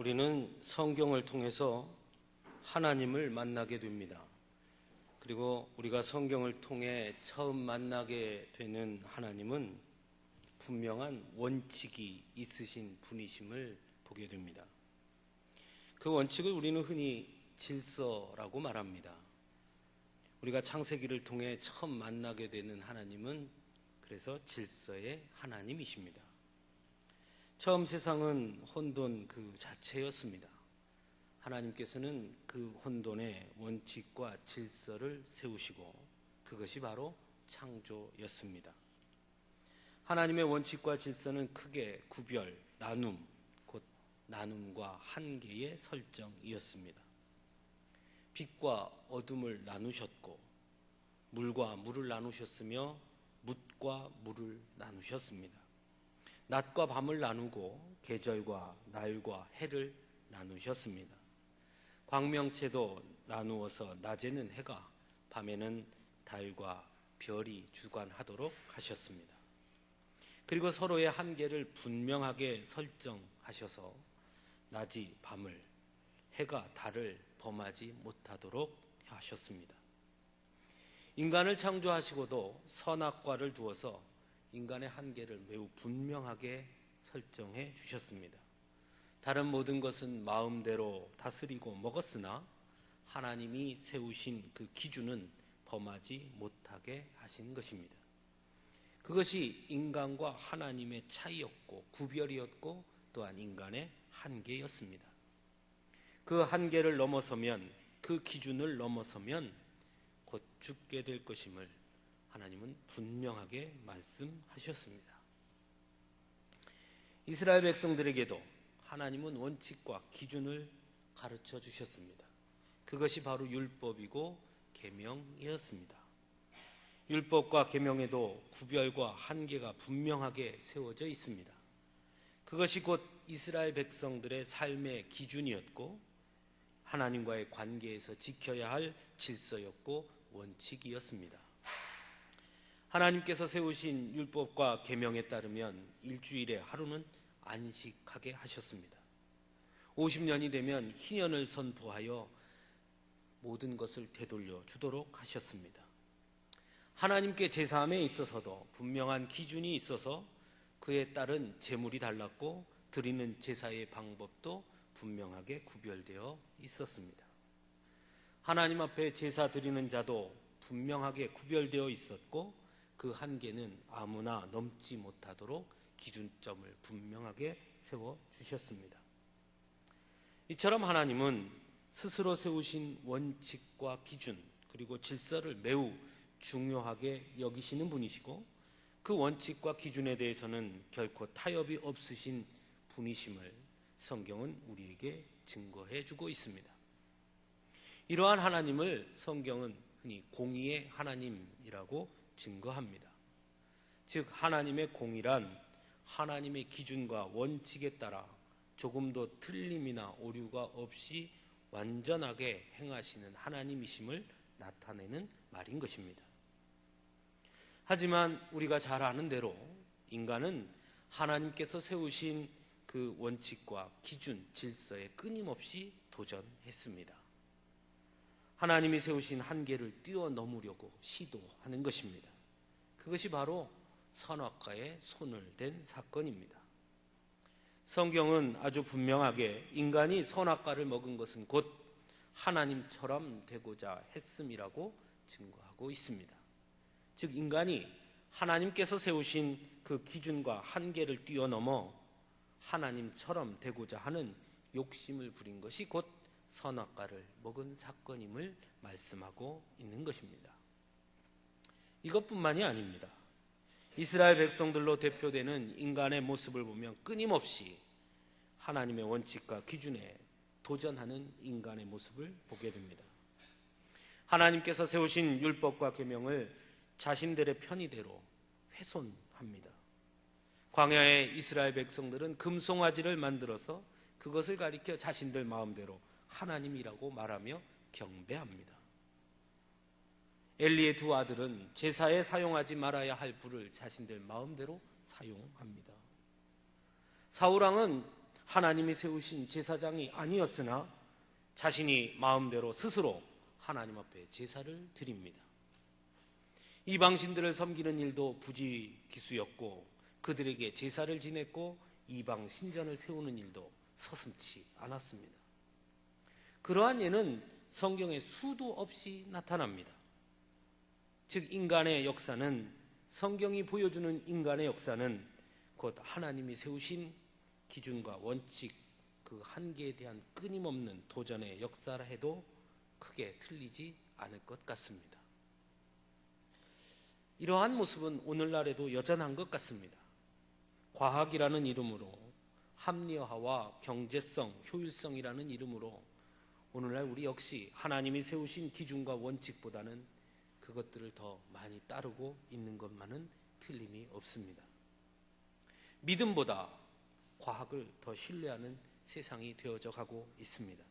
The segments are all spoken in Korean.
우리는 성경을 통해서 하나님을 만나게 됩니다. 그리고 우리가 성경을 통해 처음 만나게 되는 하나님은 분명한 원칙이 있으신 분이심을 보게 됩니다. 그 원칙을 우리는 흔히 질서라고 말합니다. 우리가 창세기를 통해 처음 만나게 되는 하나님은 그래서 질서의 하나님이십니다. 처음 세상은 혼돈 그 자체였습니다. 하나님께서는 그 혼돈의 원칙과 질서를 세우시고 그것이 바로 창조였습니다. 하나님의 원칙과 질서는 크게 구별, 나눔, 곧 나눔과 한계의 설정이었습니다. 빛과 어둠을 나누셨고 물과 물을 나누셨으며 묻과 물을 나누셨습니다. 낮과 밤을 나누고 계절과 날과 해를 나누셨습니다. 광명체도 나누어서 낮에는 해가 밤에는 달과 별이 주관하도록 하셨습니다. 그리고 서로의 한계를 분명하게 설정하셔서 낮이 밤을, 해가 달을 범하지 못하도록 하셨습니다. 인간을 창조하시고도 선악과를 두어서 인간의 한계를 매우 분명하게 설정해 주셨습니다. 다른 모든 것은 마음대로 다스리고 먹었으나 하나님이 세우신 그 기준은 범하지 못하게 하신 것입니다. 그것이 인간과 하나님의 차이였고 구별이었고 또한 인간의 한계였습니다. 그 한계를 넘어서면, 그 기준을 넘어서면 곧 죽게 될 것임을 하나님은 분명하게 말씀하셨습니다. 이스라엘 백성들에게도 하나님은 원칙과 기준을 가르쳐 주셨습니다. 그것이 바로 율법이고 계명이었습니다. 율법과 계명에도 구별과 한계가 분명하게 세워져 있습니다. 그것이 곧 이스라엘 백성들의 삶의 기준이었고 하나님과의 관계에서 지켜야 할 질서였고 원칙이었습니다. 하나님께서 세우신 율법과 계명에 따르면 일주일에 하루는 안식하게 하셨습니다. 50년이 되면 희년을 선포하여 모든 것을 되돌려 주도록 하셨습니다. 하나님께 제사함에 있어서도 분명한 기준이 있어서 그에 따른 제물이 달랐고 드리는 제사의 방법도 분명하게 구별되어 있었습니다. 하나님 앞에 제사 드리는 자도 분명하게 구별되어 있었고 그 한계는 아무나 넘지 못하도록 기준점을 분명하게 세워주셨습니다. 이처럼 하나님은 스스로 세우신 원칙과 기준 그리고 질서를 매우 중요하게 여기시는 분이시고 그 원칙과 기준에 대해서는 결코 타협이 없으신 분이심을 성경은 우리에게 증거해 주고 있습니다. 이러한 하나님을 성경은 흔히 공의의 하나님이라고 증거합니다. 즉 하나님의 공의란 하나님의 기준과 원칙에 따라 조금도 틀림이나 오류가 없이 완전하게 행하시는 하나님이심을 나타내는 말인 것입니다. 하지만 우리가 잘 아는 대로 인간은 하나님께서 세우신 그 원칙과 기준, 질서에 끊임없이 도전했습니다. 하나님이 세우신 한계를 뛰어넘으려고 시도하는 것입니다. 그것이 바로 선악과에 손을 댄 사건입니다. 성경은 아주 분명하게 인간이 선악과를 먹은 것은 곧 하나님처럼 되고자 했음이라고 증거하고 있습니다. 즉 인간이 하나님께서 세우신 그 기준과 한계를 뛰어넘어 하나님처럼 되고자 하는 욕심을 부린 것이 곧 선악과를 먹은 사건임을 말씀하고 있는 것입니다. 이것뿐만이 아닙니다. 이스라엘 백성들로 대표되는 인간의 모습을 보면 끊임없이 하나님의 원칙과 기준에 도전하는 인간의 모습을 보게 됩니다. 하나님께서 세우신 율법과 계명을 자신들의 편의대로 훼손합니다. 광야의 이스라엘 백성들은 금송아지를 만들어서 그것을 가리켜 자신들 마음대로 하나님이라고 말하며 경배합니다. 엘리의 두 아들은 제사에 사용하지 말아야 할 불을 자신들 마음대로 사용합니다. 사울왕은 하나님이 세우신 제사장이 아니었으나 자신이 마음대로 스스로 하나님 앞에 제사를 드립니다. 이방신들을 섬기는 일도 부지기수였고 그들에게 제사를 지냈고 이방 신전을 세우는 일도 서슴지 않았습니다. 그러한 예는 성경에 수도 없이 나타납니다. 즉 인간의 역사는, 성경이 보여주는 인간의 역사는 곧 하나님이 세우신 기준과 원칙, 그 한계에 대한 끊임없는 도전의 역사라 해도 크게 틀리지 않을 것 같습니다. 이러한 모습은 오늘날에도 여전한 것 같습니다. 과학이라는 이름으로, 합리화와 경제성, 효율성이라는 이름으로 오늘날 우리 역시 하나님이 세우신 기준과 원칙보다는 그것들을 더 많이 따르고 있는 것만은 틀림이 없습니다. 믿음보다 과학을 더 신뢰하는 세상이 되어져 가고 있습니다.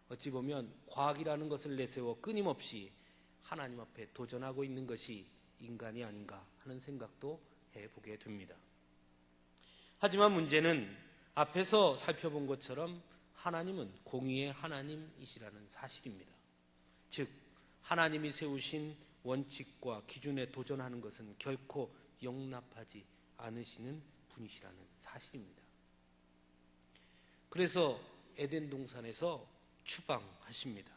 어찌 보면 과학이라는 것을 내세워 끊임없이 하나님 앞에 도전하고 있는 것이 인간이 아닌가 하는 생각도 해보게 됩니다. 하지만 문제는 앞에서 살펴본 것처럼 하나님은 공의의 하나님이시라는 사실입니다. 즉 하나님이 세우신 원칙과 기준에 도전하는 것은 결코 용납하지 않으시는 분이시라는 사실입니다. 그래서 에덴 동산에서 추방하십니다.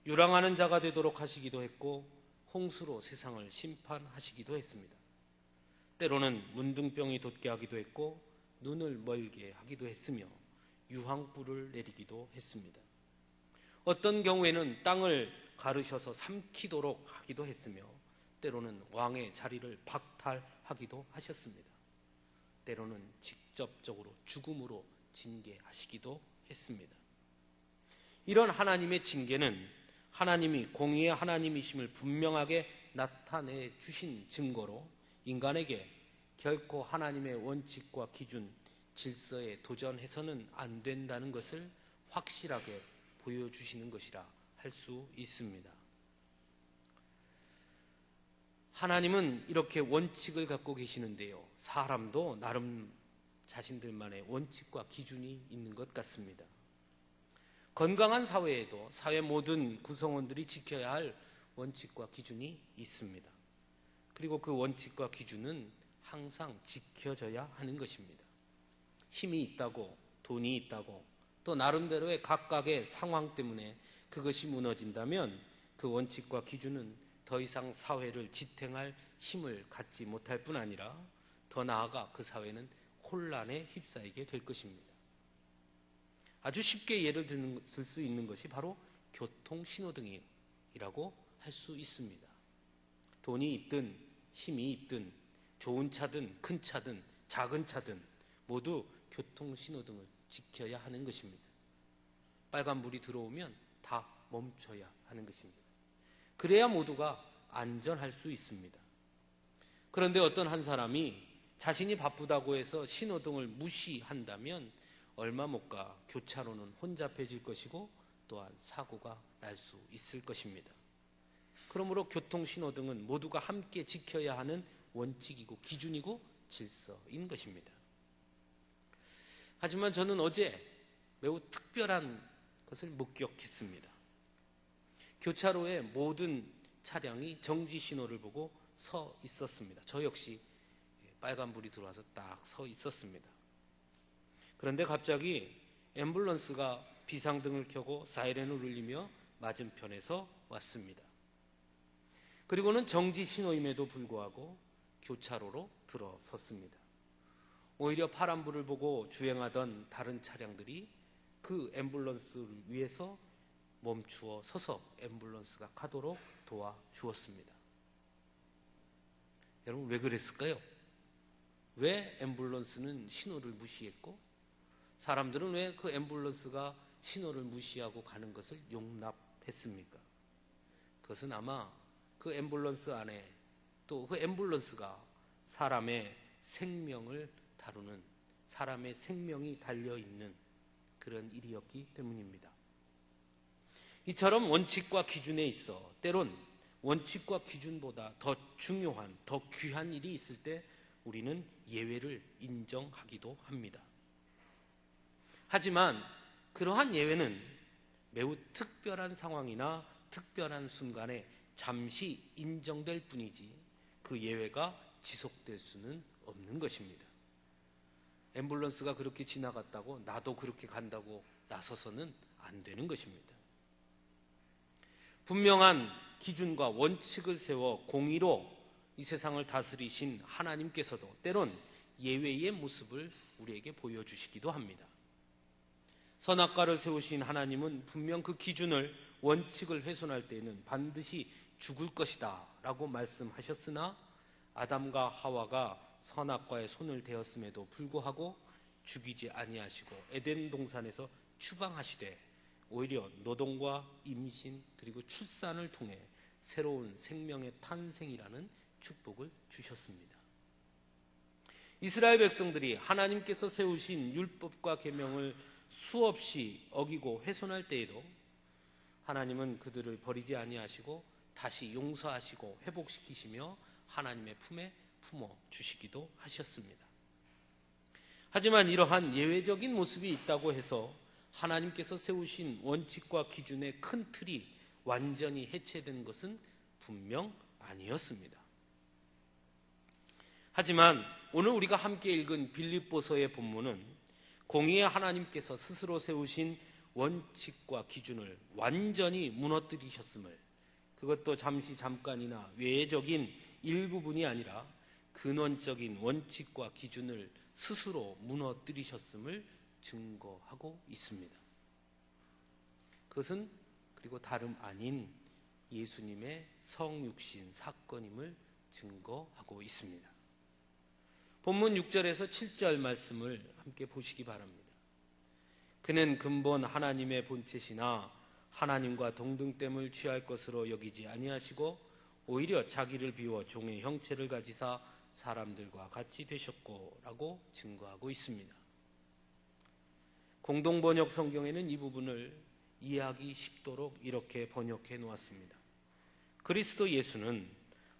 유랑하는 자가 되도록 하시기도 했고 홍수로 세상을 심판하시기도 했습니다. 때로는 문둥병이 돋게 하기도 했고 눈을 멀게 하기도 했으며 유황불을 내리기도 했습니다. 어떤 경우에는 땅을 가르셔서 삼키도록 하기도 했으며 때로는 왕의 자리를 박탈하기도 하셨습니다. 때로는 직접적으로 죽음으로 징계하시기도 했습니다. 이런 하나님의 징계는 하나님이 공의의 하나님이심을 분명하게 나타내 주신 증거로 인간에게 결코 하나님의 원칙과 기준, 질서에 도전해서는 안 된다는 것을 확실하게 보여주시는 것이라 할 수 있습니다. 하나님은 이렇게 원칙을 갖고 계시는데요, 사람도 나름 자신들만의 원칙과 기준이 있는 것 같습니다. 건강한 사회에도 사회 모든 구성원들이 지켜야 할 원칙과 기준이 있습니다. 그리고 그 원칙과 기준은 항상 지켜져야 하는 것입니다. 힘이 있다고, 돈이 있다고, 또 나름대로의 각각의 상황 때문에 그것이 무너진다면 그 원칙과 기준은 더 이상 사회를 지탱할 힘을 갖지 못할 뿐 아니라 더 나아가 그 사회는 혼란에 휩싸이게 될 것입니다. 아주 쉽게 예를 들 수 있는 것이 바로 교통신호등이라고 할 수 있습니다. 돈이 있든 힘이 있든 좋은 차든 큰 차든 작은 차든 모두 교통신호등을 지켜야 하는 것입니다. 빨간불이 들어오면 다 멈춰야 하는 것입니다. 그래야 모두가 안전할 수 있습니다. 그런데 어떤 한 사람이 자신이 바쁘다고 해서 신호등을 무시한다면 얼마 못 가 교차로는 혼잡해질 것이고 또한 사고가 날 수 있을 것입니다. 그러므로 교통신호등은 모두가 함께 지켜야 하는 원칙이고 기준이고 질서인 것입니다. 하지만 저는 어제 매우 특별한 것을 목격했습니다. 교차로에 모든 차량이 정지 신호를 보고 서 있었습니다. 저 역시 빨간불이 들어와서 딱 서 있었습니다. 그런데 갑자기 앰뷸런스가 비상등을 켜고 사이렌을 울리며 맞은편에서 왔습니다. 그리고는 정지 신호임에도 불구하고 교차로로 들어섰습니다. 오히려 파란불을 보고 주행하던 다른 차량들이 그 앰뷸런스를 위해서 멈추어 서서 앰뷸런스가 가도록 도와주었습니다. 여러분 왜 그랬을까요? 왜 앰뷸런스는 신호를 무시했고 사람들은 왜 그 앰뷸런스가 신호를 무시하고 가는 것을 용납했습니까? 그것은 아마 그 앰뷸런스 안에 또 그 앰뷸런스가 사람의 생명을 다루는, 사람의 생명이 달려있는 그런 일이었기 때문입니다. 이처럼 원칙과 기준에 있어 때론 원칙과 기준보다 더 중요한, 더 귀한 일이 있을 때 우리는 예외를 인정하기도 합니다. 하지만 그러한 예외는 매우 특별한 상황이나 특별한 순간에 잠시 인정될 뿐이지 그 예외가 지속될 수는 없는 것입니다. 앰뷸런스가 그렇게 지나갔다고 나도 그렇게 간다고 나서서는 안 되는 것입니다. 분명한 기준과 원칙을 세워 공의로 이 세상을 다스리신 하나님께서도 때론 예외의 모습을 우리에게 보여주시기도 합니다. 선악과를 세우신 하나님은 분명 그 기준을, 원칙을 훼손할 때에는 반드시 죽을 것이다 라고 말씀하셨으나 아담과 하와가 선악과에 손을 대었음에도 불구하고 죽이지 아니하시고 에덴 동산에서 추방하시되 오히려 노동과 임신 그리고 출산을 통해 새로운 생명의 탄생이라는 축복을 주셨습니다. 이스라엘 백성들이 하나님께서 세우신 율법과 계명을 수없이 어기고 훼손할 때에도 하나님은 그들을 버리지 아니하시고 다시 용서하시고 회복시키시며 하나님의 품에 품어 주시기도 하셨습니다. 하지만 이러한 예외적인 모습이 있다고 해서 하나님께서 세우신 원칙과 기준의 큰 틀이 완전히 해체된 것은 분명 아니었습니다. 하지만 오늘 우리가 함께 읽은 빌립보서의 본문은 공의의 하나님께서 스스로 세우신 원칙과 기준을 완전히 무너뜨리셨음을, 그것도 잠깐이나 외적인 일부분이 아니라 근원적인 원칙과 기준을 스스로 무너뜨리셨음을 증거하고 있습니다. 그것은 그리고 다름 아닌 예수님의 성육신 사건임을 증거하고 있습니다. 본문 6절에서 7절 말씀을 함께 보시기 바랍니다. 그는 근본 하나님의 본체시나 하나님과 동등됨을 취할 것으로 여기지 아니하시고 오히려 자기를 비워 종의 형체를 가지사 사람들과 같이 되셨고 라고 증거하고 있습니다. 공동번역 성경에는 이 부분을 이해하기 쉽도록 이렇게 번역해 놓았습니다. 그리스도 예수는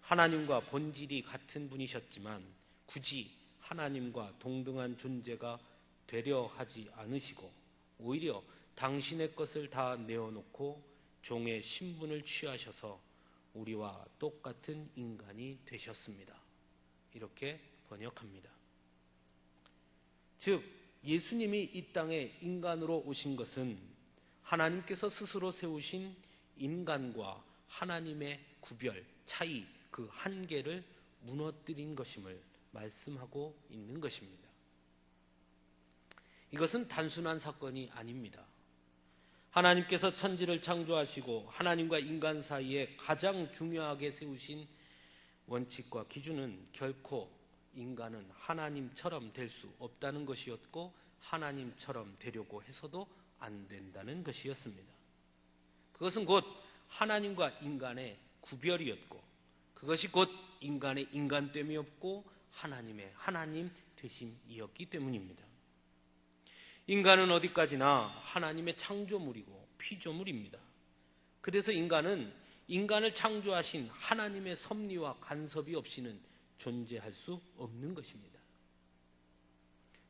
하나님과 본질이 같은 분이셨지만 굳이 하나님과 동등한 존재가 되려 하지 않으시고 오히려 당신의 것을 다 내어놓고 종의 신분을 취하셔서 우리와 똑같은 인간이 되셨습니다. 이렇게 번역합니다. 즉 예수님이 이 땅에 인간으로 오신 것은 하나님께서 스스로 세우신 인간과 하나님의 구별, 차이, 그 한계를 무너뜨린 것임을 말씀하고 있는 것입니다. 이것은 단순한 사건이 아닙니다. 하나님께서 천지를 창조하시고 하나님과 인간 사이에 가장 중요하게 세우신 원칙과 기준은 결코 인간은 하나님처럼 될 수 없다는 것이었고 하나님처럼 되려고 해서도 안 된다는 것이었습니다. 그것은 곧 하나님과 인간의 구별이었고 그것이 곧 인간의 인간됨이었고 하나님의 하나님 되심이었기 때문입니다. 인간은 어디까지나 하나님의 창조물이고 피조물입니다. 그래서 인간은 인간을 창조하신 하나님의 섭리와 간섭이 없이는 존재할 수 없는 것입니다.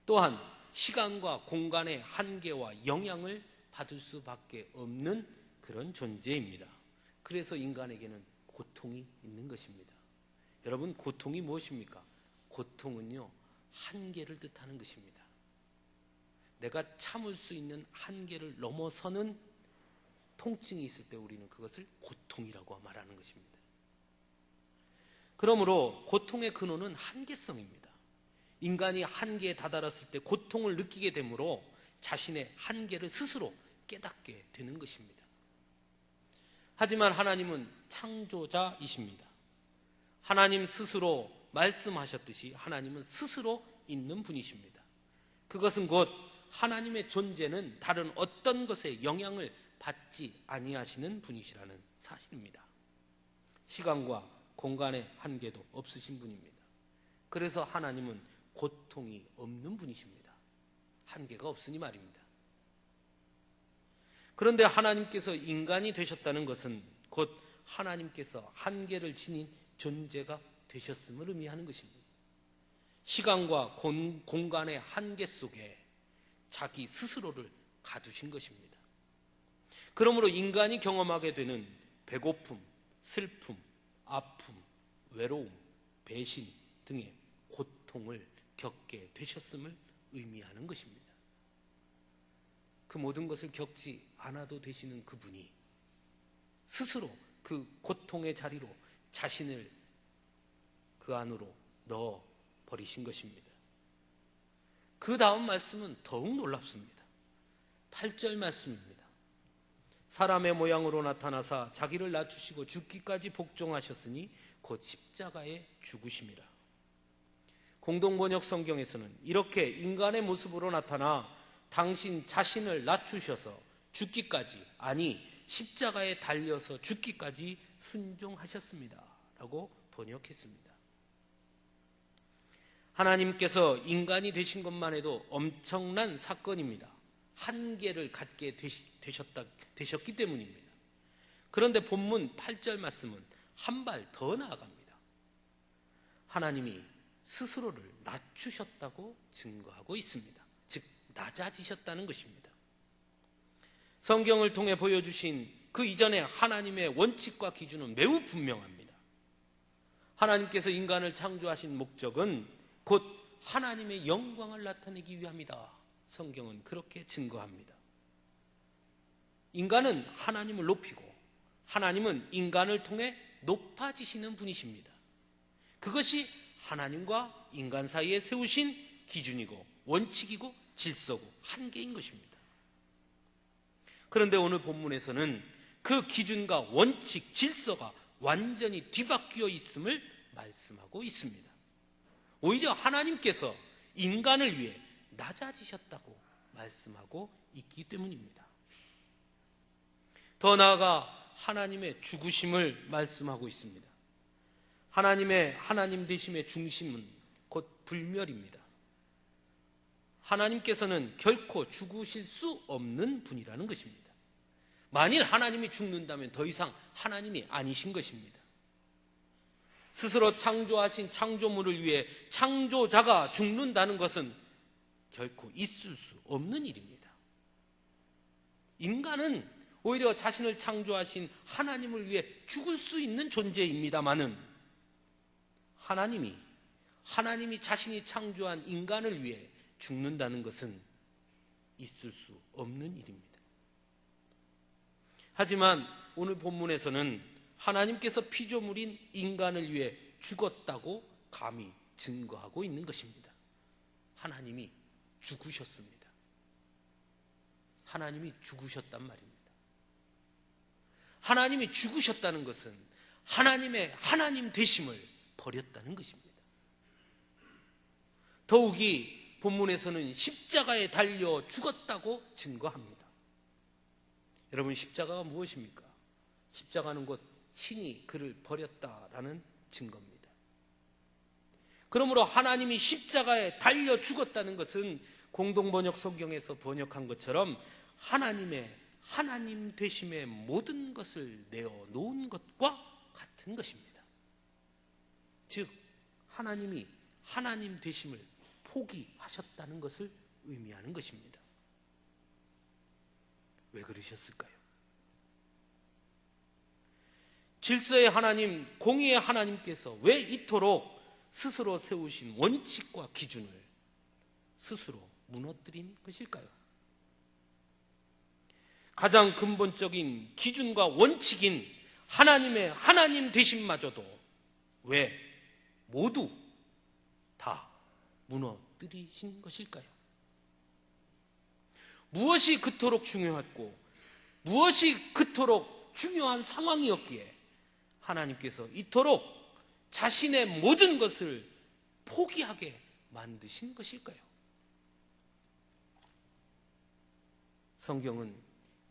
또한 시간과 공간의 한계와 영향을 받을 수밖에 없는 그런 존재입니다. 그래서 인간에게는 고통이 있는 것입니다. 여러분, 고통이 무엇입니까? 고통은요, 한계를 뜻하는 것입니다. 내가 참을 수 있는 한계를 넘어서는 통증이 있을 때 우리는 그것을 고통이라고 말하는 것입니다. 그러므로 고통의 근원은 한계성입니다. 인간이 한계에 다다랐을 때 고통을 느끼게 되므로 자신의 한계를 스스로 깨닫게 되는 것입니다. 하지만 하나님은 창조자이십니다. 하나님 스스로 말씀하셨듯이 하나님은 스스로 있는 분이십니다. 그것은 곧 하나님의 존재는 다른 어떤 것에 영향을 받지 아니하시는 분이시라는 사실입니다. 시간과 공간의 한계도 없으신 분입니다. 그래서 하나님은 고통이 없는 분이십니다. 한계가 없으니 말입니다. 그런데 하나님께서 인간이 되셨다는 것은 곧 하나님께서 한계를 지닌 존재가 되셨음을 의미하는 것입니다. 시간과 공간의 한계 속에 자기 스스로를 가두신 것입니다. 그러므로 인간이 경험하게 되는 배고픔, 슬픔, 아픔, 외로움, 배신 등의 고통을 겪게 되셨음을 의미하는 것입니다. 그 모든 것을 겪지 않아도 되시는 그분이 스스로 그 고통의 자리로 자신을 그 안으로 넣어 버리신 것입니다. 그 다음 말씀은 더욱 놀랍습니다. 8절 말씀입니다. 사람의 모양으로 나타나사 자기를 낮추시고 죽기까지 복종하셨으니 곧 십자가에 죽으심이라. 공동번역 성경에서는 이렇게 인간의 모습으로 나타나 당신 자신을 낮추셔서 죽기까지, 아니 십자가에 달려서 죽기까지 순종하셨습니다 라고 번역했습니다. 하나님께서 인간이 되신 것만 해도 엄청난 사건입니다. 한계를 갖게 되셨기 때문입니다. 그런데 본문 8절 말씀은 한 발 더 나아갑니다. 하나님이 스스로를 낮추셨다고 증거하고 있습니다. 즉 낮아지셨다는 것입니다. 성경을 통해 보여주신 그 이전의 하나님의 원칙과 기준은 매우 분명합니다. 하나님께서 인간을 창조하신 목적은 곧 하나님의 영광을 나타내기 위함이다. 성경은 그렇게 증거합니다. 인간은 하나님을 높이고 하나님은 인간을 통해 높아지시는 분이십니다. 그것이 하나님과 인간 사이에 세우신 기준이고 원칙이고 질서고 한계인 것입니다. 그런데 오늘 본문에서는 그 기준과 원칙, 질서가 완전히 뒤바뀌어 있음을 말씀하고 있습니다. 오히려 하나님께서 인간을 위해 낮아지셨다고 말씀하고 있기 때문입니다. 더 나아가 하나님의 죽으심을 말씀하고 있습니다. 하나님의 하나님 되심의 중심은 곧 불멸입니다. 하나님께서는 결코 죽으실 수 없는 분이라는 것입니다. 만일 하나님이 죽는다면 더 이상 하나님이 아니신 것입니다. 스스로 창조하신 창조물을 위해 창조자가 죽는다는 것은 결코 있을 수 없는 일입니다. 인간은 오히려 자신을 창조하신 하나님을 위해 죽을 수 있는 존재입니다마는 하나님이 자신이 창조한 인간을 위해 죽는다는 것은 있을 수 없는 일입니다. 하지만 오늘 본문에서는 하나님께서 피조물인 인간을 위해 죽었다고 감히 증거하고 있는 것입니다. 하나님이 죽으셨습니다. 하나님이 죽으셨단 말입니다. 하나님이 죽으셨다는 것은 하나님의 하나님 되심을 버렸다는 것입니다. 더욱이 본문에서는 십자가에 달려 죽었다고 증거합니다. 여러분, 십자가가 무엇입니까? 십자가는 곧 신이 그를 버렸다라는 증거입니다. 그러므로 하나님이 십자가에 달려 죽었다는 것은 공동번역 성경에서 번역한 것처럼 하나님의 하나님 되심의 모든 것을 내어놓은 것과 같은 것입니다. 즉 하나님이 하나님 되심을 포기하셨다는 것을 의미하는 것입니다. 왜 그러셨을까요? 질서의 하나님, 공의의 하나님께서 왜 이토록 스스로 세우신 원칙과 기준을 스스로 무너뜨린 것일까요? 가장 근본적인 기준과 원칙인 하나님의 하나님 되심마저도 왜 모두 다 무너뜨리신 것일까요? 무엇이 그토록 중요했고 무엇이 그토록 중요한 상황이었기에 하나님께서 이토록 자신의 모든 것을 포기하게 만드신 것일까요? 성경은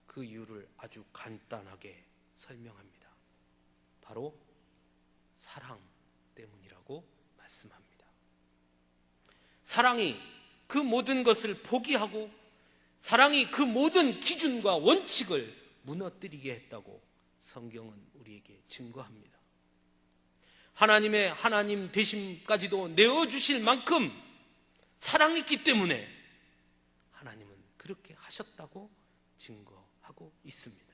그 이유를 아주 간단하게 설명합니다. 바로 사랑 때문이라고 말씀합니다. 사랑이 그 모든 것을 포기하고 사랑이 그 모든 기준과 원칙을 무너뜨리게 했다고 성경은 우리에게 증거합니다. 하나님의 하나님 되심까지도 내어주실 만큼 사랑했기 때문에 하나님은 그렇게 하셨다고 증거하고 있습니다.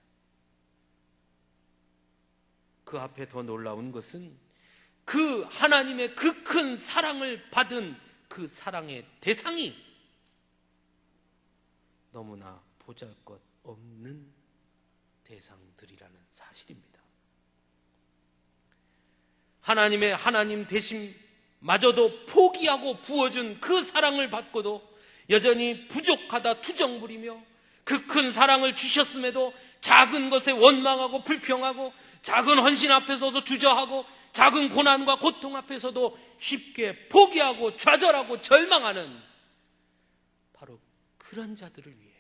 그 앞에 더 놀라운 것은 그 하나님의 그 큰 사랑을 받은 그 사랑의 대상이 너무나 보잘것없는 대상들이라는 사실입니다. 하나님의 하나님 되심마저도 포기하고 부어준 그 사랑을 받고도 여전히 부족하다 투정부리며 그 큰 사랑을 주셨음에도 작은 것에 원망하고 불평하고 작은 헌신 앞에서도 주저하고 작은 고난과 고통 앞에서도 쉽게 포기하고 좌절하고 절망하는 바로 그런 자들을 위해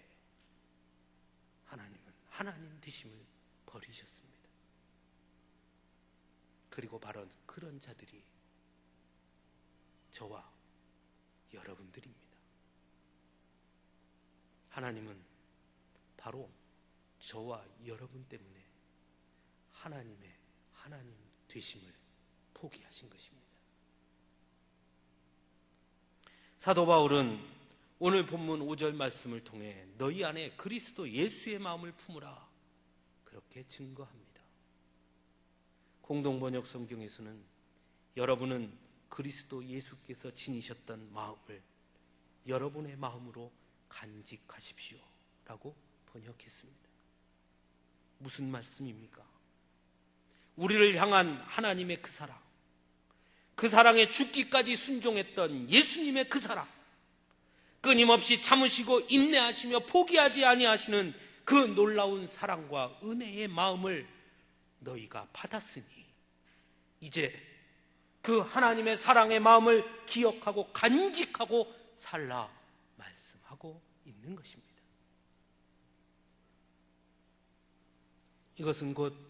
하나님은 하나님 되심을 버리셨습니다. 그리고 바로 그런 자들이 저와 여러분들입니다. 하나님은 바로 저와 여러분 때문에 하나님의 하나님 되심을 포기하신 것입니다. 사도 바울은 오늘 본문 5절 말씀을 통해 너희 안에 그리스도 예수의 마음을 품으라 그렇게 증거합니다. 공동번역 성경에서는 여러분은 그리스도 예수께서 지니셨던 마음을 여러분의 마음으로 간직하십시오 라고 번역했습니다. 무슨 말씀입니까? 우리를 향한 하나님의 그 사랑, 그 사랑에 죽기까지 순종했던 예수님의 그 사랑, 끊임없이 참으시고 인내하시며 포기하지 아니하시는 그 놀라운 사랑과 은혜의 마음을 너희가 받았으니 이제 그 하나님의 사랑의 마음을 기억하고 간직하고 살라 말씀하고 있는 것입니다. 이것은 곧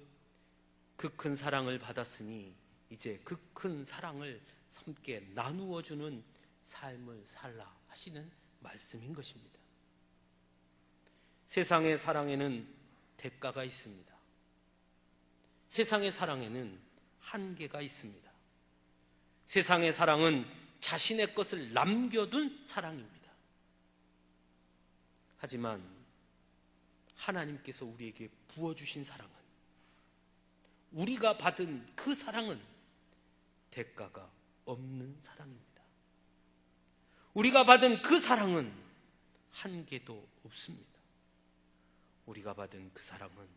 그 큰 사랑을 받았으니 이제 그 큰 사랑을 함께 나누어 주는 삶을 살라 하시는 말씀인 것입니다. 세상의 사랑에는 대가가 있습니다. 세상의 사랑에는 한계가 있습니다. 세상의 사랑은 자신의 것을 남겨둔 사랑입니다. 하지만 하나님께서 우리에게 부어주신 사랑은, 우리가 받은 그 사랑은 대가가 없는 사랑입니다. 우리가 받은 그 사랑은 한계도 없습니다. 우리가 받은 그 사랑은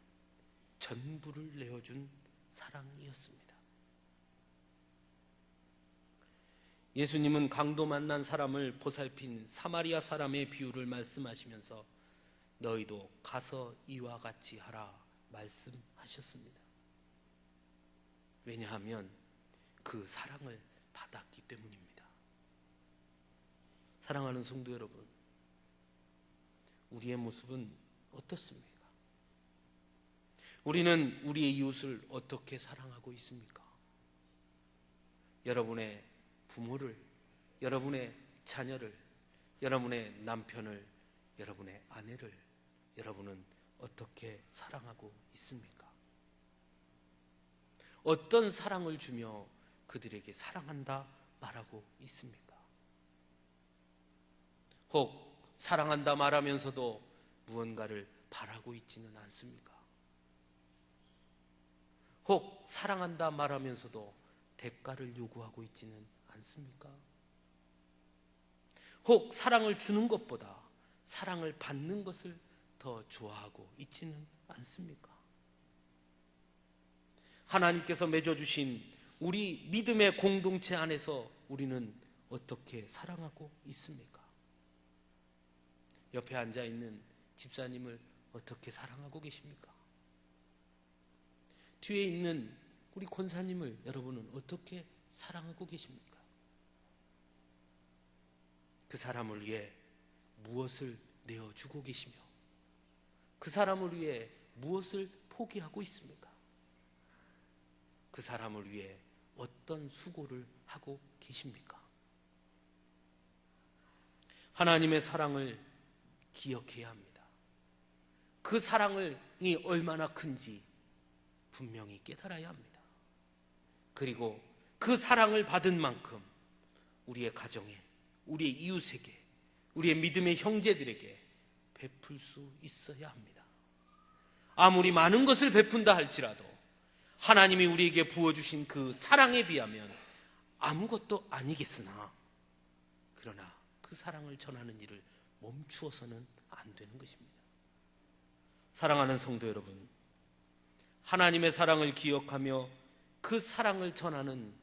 전부를 내어준 사랑이었습니다. 예수님은 강도 만난 사람을 보살핀 사마리아 사람의 비유를 말씀하시면서 너희도 가서 이와 같이 하라 말씀하셨습니다. 왜냐하면 그 사랑을 받았기 때문입니다. 사랑하는 성도 여러분, 우리의 모습은 어떻습니까? 우리는 우리의 이웃을 어떻게 사랑하고 있습니까? 여러분의 부모를, 여러분의 자녀를, 여러분의 남편을, 여러분의 아내를 여러분은 어떻게 사랑하고 있습니까? 어떤 사랑을 주며 그들에게 사랑한다 말하고 있습니까? 혹 사랑한다 말하면서도 무언가를 바라고 있지는 않습니까? 혹 사랑한다 말하면서도 대가를 요구하고 있지는 않습니까? 혹 사랑을 주는 것보다 사랑을 받는 것을 더 좋아하고 있지는 않습니까? 하나님께서 맺어주신 우리 믿음의 공동체 안에서 우리는 어떻게 사랑하고 있습니까? 옆에 앉아있는 집사님을 어떻게 사랑하고 계십니까? 뒤에 있는 우리 권사님을 여러분은 어떻게 사랑하고 계십니까? 그 사람을 위해 무엇을 내어주고 계시며 그 사람을 위해 무엇을 포기하고 있습니까? 그 사람을 위해 어떤 수고를 하고 계십니까? 하나님의 사랑을 기억해야 합니다. 그 사랑이 얼마나 큰지 분명히 깨달아야 합니다. 그리고 그 사랑을 받은 만큼 우리의 가정에, 우리의 이웃에게, 우리의 믿음의 형제들에게 베풀 수 있어야 합니다. 아무리 많은 것을 베푼다 할지라도 하나님이 우리에게 부어주신 그 사랑에 비하면 아무것도 아니겠으나, 그러나 그 사랑을 전하는 일을 멈추어서는 안 되는 것입니다. 사랑하는 성도 여러분, 하나님의 사랑을 기억하며 그 사랑을 전하는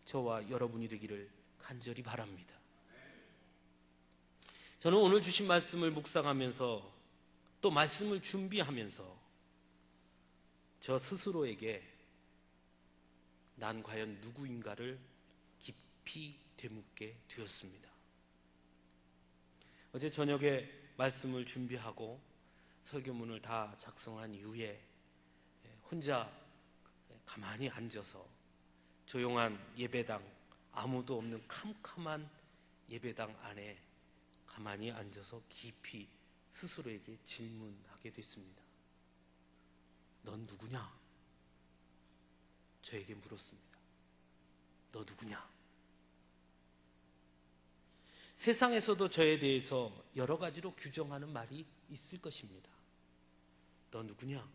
저와 여러분이 되기를 간절히 바랍니다. 저는 오늘 주신 말씀을 묵상하면서 또 말씀을 준비하면서 저 스스로에게 난 과연 누구인가를 깊이 되묻게 되었습니다. 어제 저녁에 말씀을 준비하고 설교문을 다 작성한 이후에 혼자 가만히 앉아서 조용한 예배당, 아무도 없는 캄캄한 예배당 안에 가만히 앉아서 깊이 스스로에게 질문하게 됐습니다. 넌 누구냐? 저에게 물었습니다. 너 누구냐? 세상에서도 저에 대해서 여러 가지로 규정하는 말이 있을 것입니다. 너 누구냐?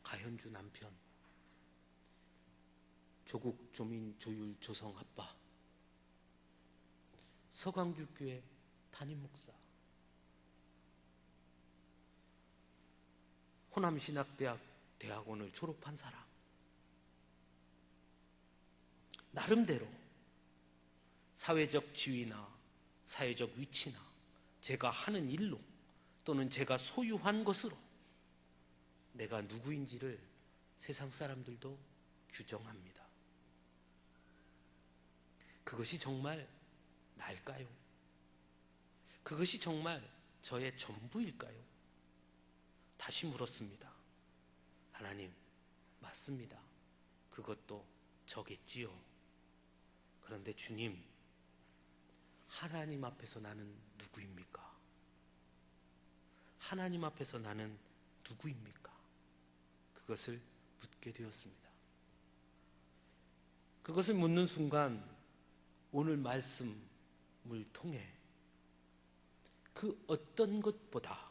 가현주 남편, 조국 조민 조율 조성 아빠, 서강주교회 담임 목사, 호남신학대학 대학원을 졸업한 사람, 나름대로 사회적 지위나 사회적 위치나 제가 하는 일로 또는 제가 소유한 것으로 내가 누구인지를 세상 사람들도 규정합니다. 그것이 정말 날까요? 그것이 정말 저의 전부일까요? 다시 물었습니다. 하나님, 맞습니다. 그것도 저겠지요. 그런데 주님, 하나님 앞에서 나는 누구입니까? 하나님 앞에서 나는 누구입니까? 그것을 묻게 되었습니다. 그것을 묻는 순간 오늘 말씀을 통해 그 어떤 것보다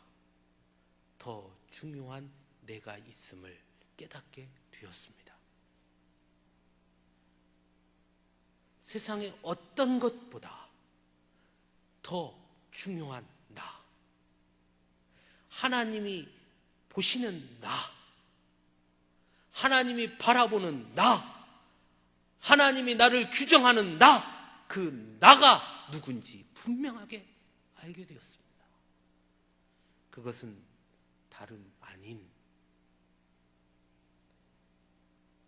더 중요한 내가 있음을 깨닫게 되었습니다. 세상의 어떤 것보다 더 중요한 나, 하나님이 보시는 나, 하나님이 바라보는 나, 하나님이 나를 규정하는 나, 그 나가 누군지 분명하게 알게 되었습니다. 그것은 다름 아닌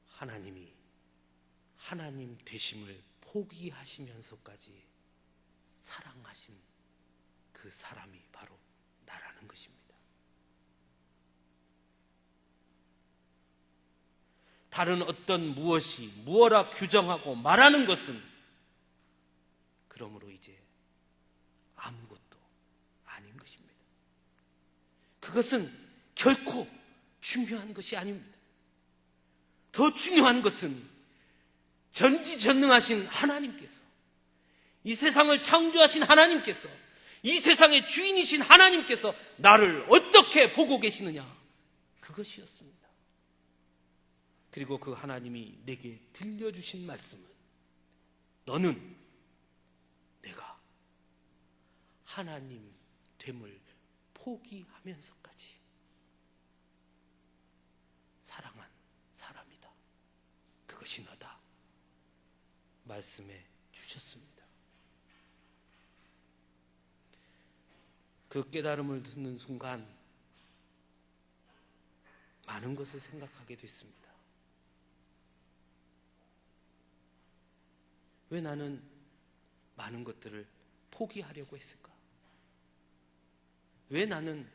하나님이 하나님 되심을 포기하시면서까지 사랑하신 그 사람이 바로 나라는 것입니다. 다른 어떤 무엇이 무엇라 규정하고 말하는 것은 그러므로 이제 아무것도 아닌 것입니다. 그것은 결코 중요한 것이 아닙니다. 더 중요한 것은 전지전능하신 하나님께서, 이 세상을 창조하신 하나님께서, 이 세상의 주인이신 하나님께서 나를 어떻게 보고 계시느냐, 그것이었습니다. 그리고 그 하나님이 내게 들려주신 말씀은 너는 내가 하나님 됨을 포기하면서까지 사랑한 사람이다. 그것이 너다. 말씀해 주셨습니다. 그 깨달음을 듣는 순간 많은 것을 생각하게 됐습니다. 왜 나는 많은 것들을 포기하려고 했을까? 왜 나는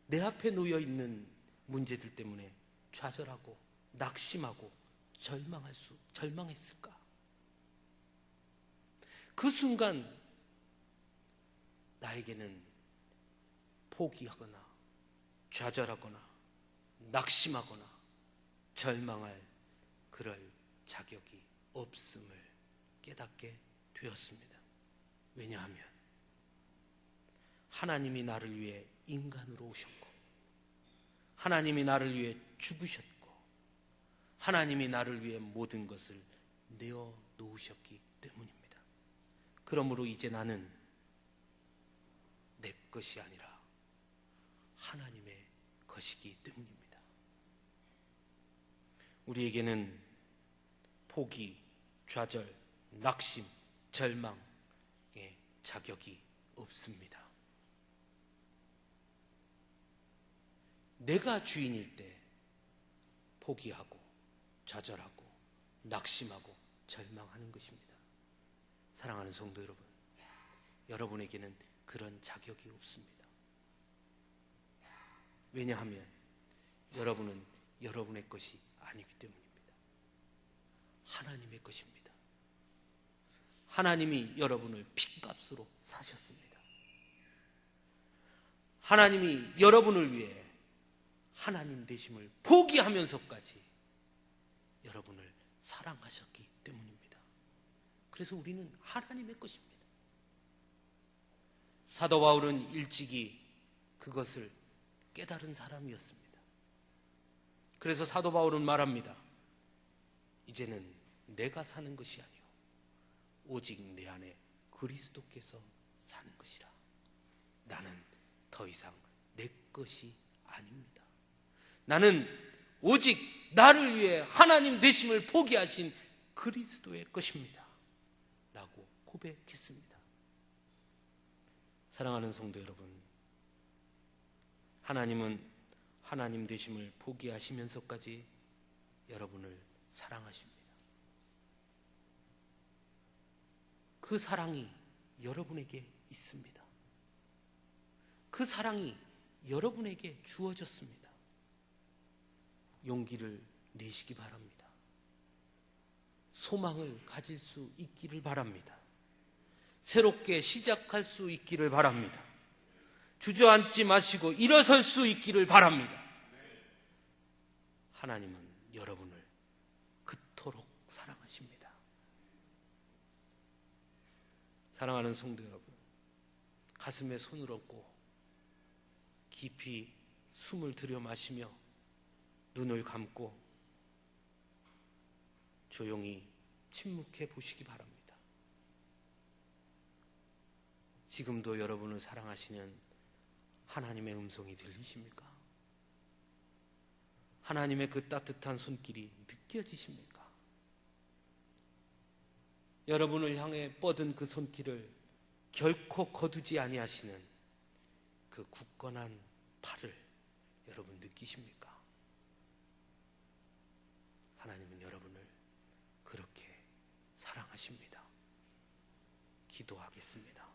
내 앞에 놓여 있는 문제들 때문에 좌절하고 낙심하고 절망했을까? 그 순간 나에게는 포기하거나 좌절하거나 낙심하거나 절망할 그럴 자격이 없음을 깨닫게 되었습니다. 왜냐하면 하나님이 나를 위해 인간으로 오셨고, 하나님이 나를 위해 죽으셨고, 하나님이 나를 위해 모든 것을 내어 놓으셨기 때문입니다. 그러므로 이제 나는 내 것이 아니라 하나님의 것이기 때문입니다. 우리에게는 포기, 좌절, 낙심, 절망의 자격이 없습니다. 내가 주인일 때 포기하고 좌절하고 낙심하고 절망하는 것입니다. 사랑하는 성도 여러분, 여러분에게는 그런 자격이 없습니다. 왜냐하면 여러분은 여러분의 것이 아니기 때문입니다. 하나님의 것입니다. 하나님이 여러분을 핏값으로 사셨습니다. 하나님이 여러분을 위해 하나님 되심을 포기하면서까지 여러분을 사랑하셨기 때문입니다. 그래서 우리는 하나님의 것입니다. 사도 바울은 일찍이 그것을 깨달은 사람이었습니다. 그래서 사도 바울은 말합니다. 이제는 내가 사는 것이 아니요 오직 내 안에 그리스도께서 사는 것이라. 나는 더 이상 내 것이 아닙니다. 나는 오직 나를 위해 하나님 되심을 포기하신 그리스도의 것입니다. 라고 고백했습니다. 사랑하는 성도 여러분, 하나님은 하나님 되심을 포기하시면서까지 여러분을 사랑하십니다. 그 사랑이 여러분에게 있습니다. 그 사랑이 여러분에게 주어졌습니다. 용기를 내시기 바랍니다. 소망을 가질 수 있기를 바랍니다. 새롭게 시작할 수 있기를 바랍니다. 주저앉지 마시고 일어설 수 있기를 바랍니다. 하나님은 여러분을 그토록 사랑하십니다. 사랑하는 성도 여러분, 가슴에 손을 얹고 깊이 숨을 들여 마시며 눈을 감고 조용히 침묵해 보시기 바랍니다. 지금도 여러분을 사랑하시는 하나님의 음성이 들리십니까? 하나님의 그 따뜻한 손길이 느껴지십니까? 여러분을 향해 뻗은 그 손길을 결코 거두지 아니하시는 그 굳건한 팔을 여러분 느끼십니까? 하나님은 여러분을 그렇게 사랑하십니다. 기도하겠습니다.